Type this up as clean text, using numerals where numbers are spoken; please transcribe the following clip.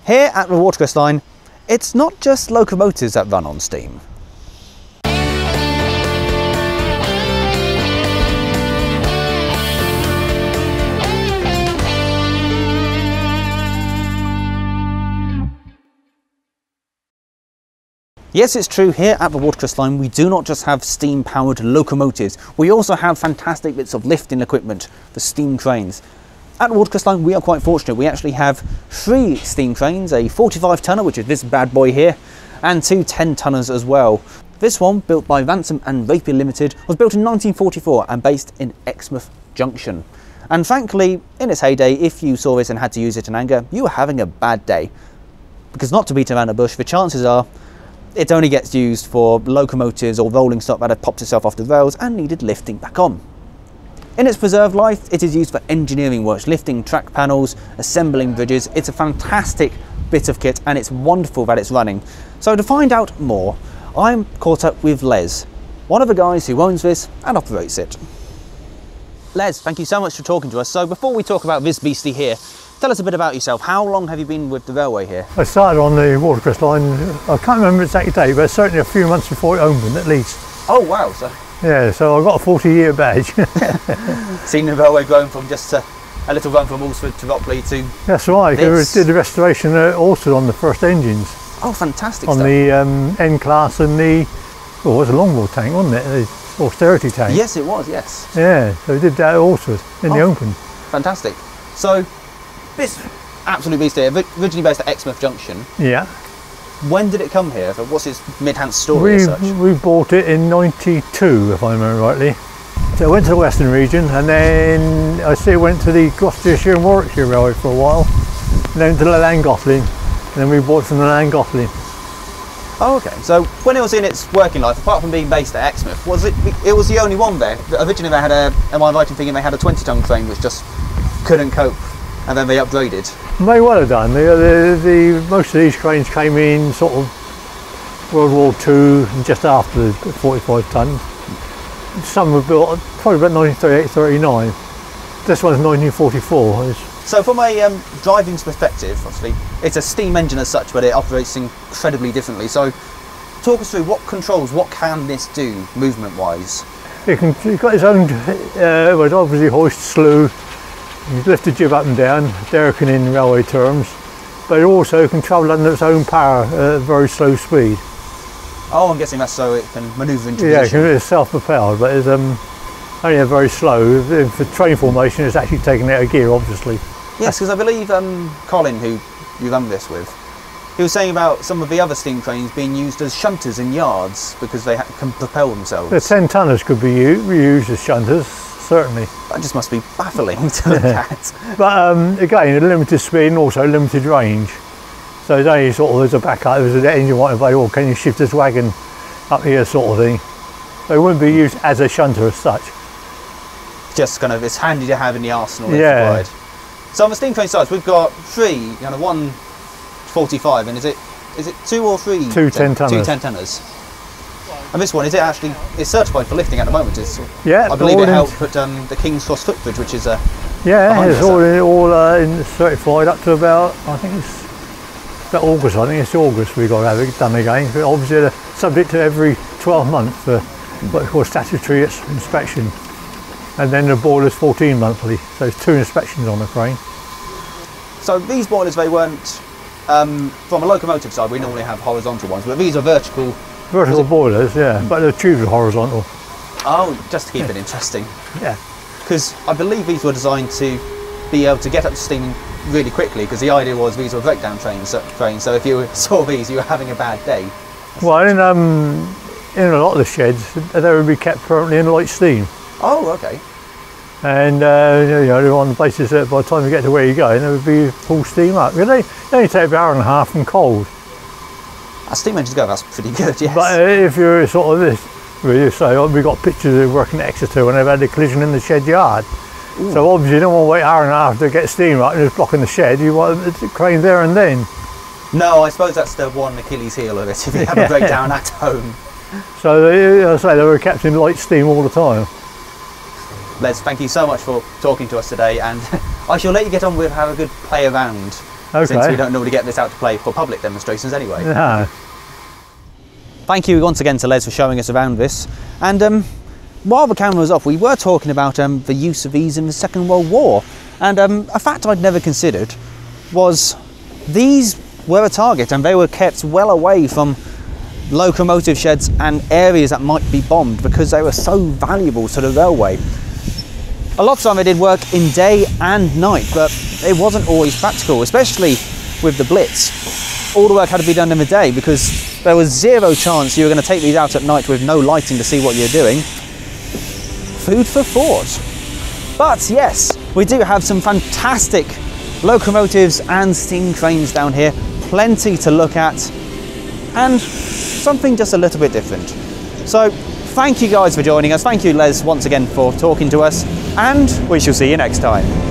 Here at the Watercress line, it's not just locomotives that run on steam. Yes, it's true, here at the Watercress line we do not just have steam powered locomotives, we also have fantastic bits of lifting equipment for steam cranes. At the Watercress line we are quite fortunate, we actually have 3 steam cranes, a 45 tonner which is this bad boy here, and 2 10 tonners as well. This one, built by Ransom and Rapier Limited, was built in 1944 and based in Exmouth Junction. And frankly, in its heyday, if you saw this and had to use it in anger, you were having a bad day. Because not to beat around the bush, the chances are it only gets used for locomotives or rolling stock that have popped itself off the rails and needed lifting back on. In its preserved life, it is used for engineering works, lifting track panels, assembling bridges. It's a fantastic bit of kit and it's wonderful that it's running. So to find out more, I'm caught up with Les, one of the guys who owns this and operates it. Les, thank you so much for talking to us. So before we talk about this beastie here, tell us a bit about yourself. How long have you been with the railway here? I started on the Watercress line, I can't remember the exact date, but certainly a few months before it opened at least. Oh wow, so yeah, so I've got a 40-year badge. Seen the railway growing from just a little run from Alresford to Ropley to That's right, we did the restoration also on the first engines. Oh, fantastic on stuff. The N-class and the, well, it was a longboard tank, wasn't it? The austerity tank. Yes, it was, yes. Yeah, so we did that also in the open. Fantastic. So, this absolute beast here, originally based at Exmouth Junction. Yeah. When did it come here? So what's its mid-Hants story as such? We bought it in '92, if I remember rightly. So it went to the Western region, and then I see it went to the Gloucestershire and Warwickshire Railway for a while, and then to the Llangollen, and then we bought from the Llangollen. Oh, okay. So when it was in its working life, apart from being based at Exmouth, was it was the only one there? Originally they had am I right in thinking they had a 20-ton crane which just couldn't cope, and then they upgraded? May well have done. Most of these cranes came in sort of World War II and just after the 45 ton. Some were built probably about 1938-39. This one's 1944. So from a driving's perspective, obviously, it's a steam engine as such, but it operates incredibly differently. So talk us through what controls, what can this do movement-wise? It's got its own, well, obviously hoist, slew. You lift the jib up and down, derricking in railway terms, but it also can travel under its own power at a very slow speed. Oh, I'm guessing that's so it can manoeuvre into position. Yeah, it's self-propelled, but it's only a very slow. For train formation, it's actually taken out of gear, obviously. Yes, because I believe Colin, who you run this with, he was saying about some of the other steam cranes being used as shunters in yards because they can propel themselves. The 10 tonners could be used as shunters, certainly. That just must be baffling to look at. But again, a limited speed and also limited range. So it's only sort of as a backup, there's an engine might have or can you shift this wagon up here sort of thing. So it wouldn't be used as a shunter as such. Just kind of, it's handy to have in the arsenal if required. So on the steam train sides, we've got 3, kind of 1 45, and is it 2 or 3? 2 10 tonners. 2 10 tonners. And this one, is it actually, it's certified for lifting at the moment? Yeah. I believe it helped put the King's Cross footbridge, which is yeah, it's all certified up to about, I think it's about August. I think it's August we've got to have it done again. But obviously they're subject to every 12 months for what we call statutory inspection. And then the boiler's 14 monthly, so it's 2 inspections on the crane. So these boilers, they weren't, from a locomotive side, we normally have horizontal ones, but these are vertical. Vertical boilers, yeah, but the tubes are horizontal. Oh, just to keep it interesting. Yeah. Because I believe these were designed to be able to get up to steam really quickly, because the idea was these were breakdown trains, so if you saw these, you were having a bad day. Well, in a lot of the sheds, they would be kept permanently in light steam. Oh, okay. And you know, on the basis that by the time you get to where you're going, there would be full steam up. They only take about an hour and a half from cold. As steam engines go, that's pretty good, yes. But if you're sort of this, you say, we got pictures of working at Exeter when they've had a collision in the shed yard. Ooh. So obviously you don't want to wait an hour and a half to get steam up and just blocking the shed. You want the crane there and then. No, I suppose that's the one Achilles heel of it, if you have a breakdown at home. So as I say, they were kept in light steam all the time. Les, thank you so much for talking to us today, and I shall let you get on with have a good play around since we don't normally get this out to play for public demonstrations anyway. No. Thank you once again to Les for showing us around this. And while the camera was off, we were talking about the use of these in the Second World War. And a fact I'd never considered was these were a target, and they were kept well away from locomotive sheds and areas that might be bombed because they were so valuable to the railway. A lot of time they did work in day and night, but it wasn't always practical, especially with the Blitz. All the work had to be done in the day because there was zero chance you were going to take these out at night with no lighting to see what you're doing. Food for thought. But yes, we do have some fantastic locomotives and steam cranes down here, plenty to look at, and something just a little bit different. So thank you guys for joining us. Thank you, Les, once again for talking to us, and we shall see you next time.